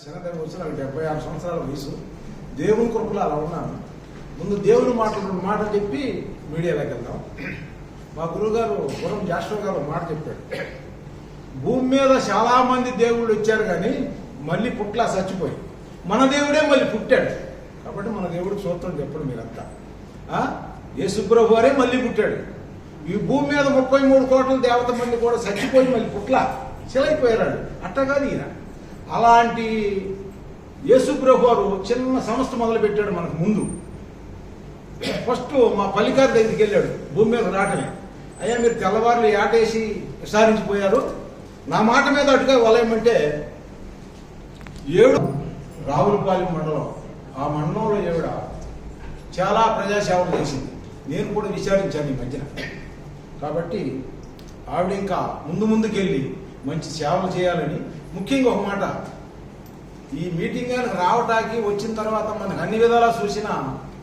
శనగ వచ్చి నాకు 76 సంవత్సరాల వయసు. దేవుని కృపలో అలా ఉన్నాను. ముందు దేవుని మాటలు చెప్పి మీడియాలోకి వెళ్దాం. మా గురువుగారు గురం జాషువా గారు మాట చెప్పాడు, భూమి మీద చాలా మంది దేవుళ్ళు వచ్చారు కానీ మళ్ళీ పుట్లా చచ్చిపోయి మన దేవుడే మళ్ళీ పుట్టాడు. కాబట్టి మన దేవుడికి స్తోత్రం చెప్పండి మీరంతా. యేసుప్రభు వారే మళ్ళీ పుట్టాడు. ఈ భూమి మీద 33 కోట్ల దేవత మంది కూడా చచ్చిపోయి మళ్ళీ పుట్లా చిలైపోయారు. అట్టా కాదు ఈయన. అలాంటి యేసుప్రభు వారు చిన్న సంస్థ మొదలు పెట్టాడు మనకు ముందు. ఫస్ట్ మా పల్లికారి దగ్గరికి వెళ్ళాడు భూమి మీద రావటమే. అయ్యా మీరు తెల్లవారులు ఏటేసి విసారించిపోయారు, నా మాట మీద అటుగా వలయమంటే 7 రావులపాలెం మండలం, ఆ మండలంలో ఏవిడ చాలా ప్రజాసేవలు చేసింది. నేను కూడా విచారించాను ఈ మధ్యన. కాబట్టి ఆవిడ ఇంకా ముందుకెళ్ళి మంచి సేవలు చేయాలని, ముఖ్యంగా ఒక మాట, ఈ మీటింగ్ రావటానికి వచ్చిన తర్వాత మనకు అన్ని విధాలా చూసిన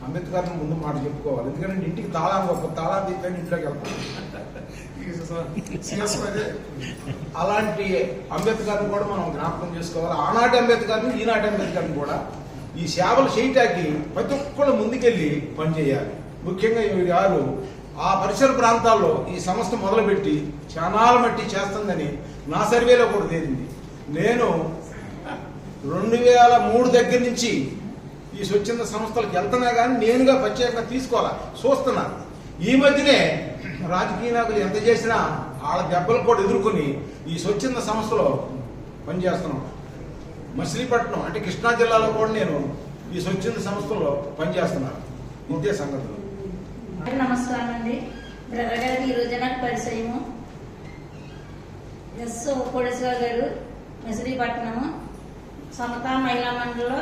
అంబేద్కర్ని ముందు మాట చెప్పుకోవాలి. ఎందుకంటే ఇంటికి తాళం తీద్దాన్ని ఇంట్లోకి వెళ్తాం. అలాంటి అంబేద్కర్ని కూడా మనం జ్ఞాపకం చేసుకోవాలి. ఆనాటి అంబేద్కర్ని ఈనాటి అంబేద్కర్ని కూడా ఈ సేవలు చేయటానికి ప్రతి ఒక్కళ్ళు ముందుకెళ్ళి పనిచేయాలి. ముఖ్యంగా గారు ఆ పరిసర ప్రాంతాల్లో ఈ సంస్థ మొదలుపెట్టి చానాల మట్టి చేస్తుందని నా సర్వేలో కూడా తేలింది. నేను 2003 దగ్గర నుంచి ఈ స్వచ్ఛంద సంస్థలకు వెళ్తున్నా కానీ నేనుగా ప్రత్యేకంగా తీసుకోవాలా చూస్తున్నాను. ఈ మధ్యనే రాజకీయ నాయకులు ఎంత చేసినా వాళ్ళ దెబ్బలు కూడా ఎదుర్కొని ఈ స్వచ్ఛంద సంస్థలో పనిచేస్తున్నాం. మచిలీపట్నం అంటే కృష్ణా జిల్లాలో కూడా నేను ఈ స్వచ్ఛంద సంస్థలో పనిచేస్తున్నాను. ఇదే సంగతులు. నమస్కారం అండి. బ్రదర్ గారికి ఈరోజు నాకు పరిచయము. ఎస్ కోడేశ్వర గారు, మచిలీపట్నము సమత మహిళా మండలిలో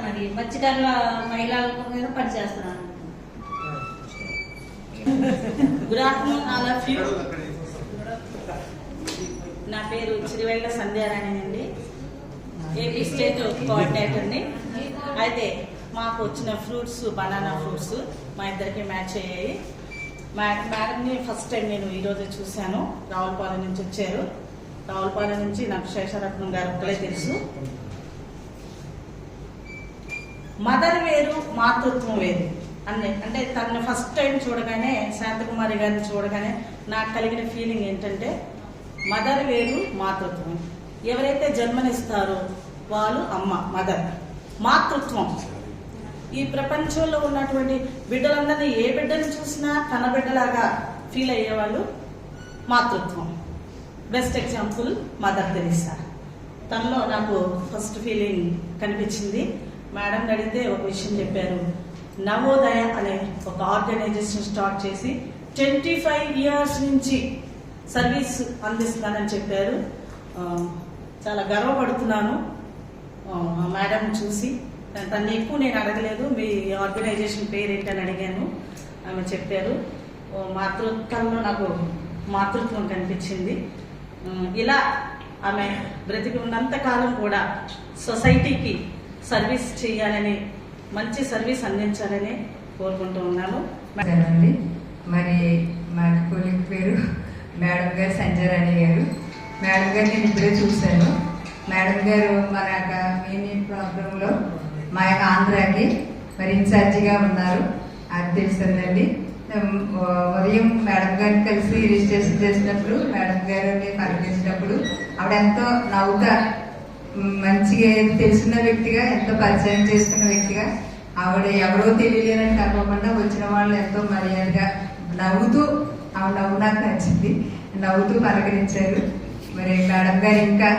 మరి మత్స్యకారుల మహిళల మీద పనిచేస్తున్నాను. Good afternoon all of you. నా పేరు చిరివెళ్ళ సంధ్యారాణి అండి, ఏపీ స్టేట్ కోఆర్డినేటర్ని. అయితే మాకు వచ్చిన ఫ్రూట్స్, బనానా ఫ్రూట్స్ మా ఇద్దరికి మ్యాచ్ అయ్యాయి. మేడంని ఫస్ట్ టైం నేను ఈరోజు చూశాను. రావులపాలెం నుంచి వచ్చారు. రావులపాలెం నుంచి నాకు శేషరత్నం గారు ఒక్కలే తెలుసు. మదర్ వేరు, మాతృత్వం వేరు అంటే తనని ఫస్ట్ టైం చూడగానే, శాంతకుమారి గారిని చూడగానే నాకు కలిగిన ఫీలింగ్ ఏంటంటే మదర్ వేరు, మాతృత్వం. ఎవరైతే జన్మనిస్తారో వాళ్ళు అమ్మ, మదర్. మాతృత్వం ఈ ప్రపంచంలో ఉన్నటువంటి బిడ్డలందరినీ ఏ బిడ్డను చూసినా తన బిడ్డలాగా ఫీల్ అయ్యేవాళ్ళు మాతృత్వం. Best example mother Teresa. తనలో నాకు ఫస్ట్ ఫీలింగ్ కనిపించింది. మేడం అడిగితే ఒక విషయం చెప్పారు. నవోదయ అనే ఒక ఆర్గనైజేషన్ స్టార్ట్ చేసి 25 years నుంచి సర్వీస్ అందిస్తున్నానని చెప్పారు. చాలా గర్వపడుతున్నాను మేడం చూసి. తను ఎక్కువ నేను అడగలేదు, మీ ఆర్గనైజేషన్ పేరు ఏంటని అడిగాను. ఆమె చెప్పారు. మాతృత్వంలో నాకు మాతృత్వం కనిపించింది. ఇలా ఆమె బ్రతికి ఉన్నంత కాలం కూడా సొసైటీకి సర్వీస్ చేయాలని, మంచి సర్వీస్ అందించాలని కోరుకుంటూ ఉన్నాను. మరి మా కొలీగ్ పేరు మేడం గారు సంజయరాణి గారు. మేడం గారు నేను ఇప్పుడే చూశాను. మేడం గారు మన యొక్క మినీ ప్రోగ్రాంలో మా యొక్క ఆంధ్రాకి మరి ఇన్ఛార్జిగా ఉన్నారు. అది తెలుస్తుందండి. ఉదయం మేడం గారిని కలిసి రిజిస్ట్రేషన్ చేసినప్పుడు, మేడం గారిని పలకరించినప్పుడు ఆవిడ ఎంతో నవ్వుగా, మంచిగా తెలిసిన వ్యక్తిగా, ఎంతో పరిచయం చేసుకున్న వ్యక్తిగా, ఆవిడ ఎవరో తెలియలేనని కాకుండా వచ్చిన వాళ్ళు ఎంతో మర్యాదగా నవ్వుతూ, ఆవిడ నవ్వు నాకు నచ్చింది, నవ్వుతూ పలకరించారు. మరి మేడం గారు ఇంకా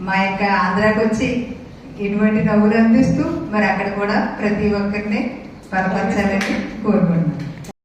మా యొక్క ఆంధ్రాకి వచ్చి ఇటువంటి నవ్వులు అందిస్తూ మరి అక్కడ కూడా ప్రతి ఒక్కరిని బలపరచాలని కోరుకుంటున్నాను.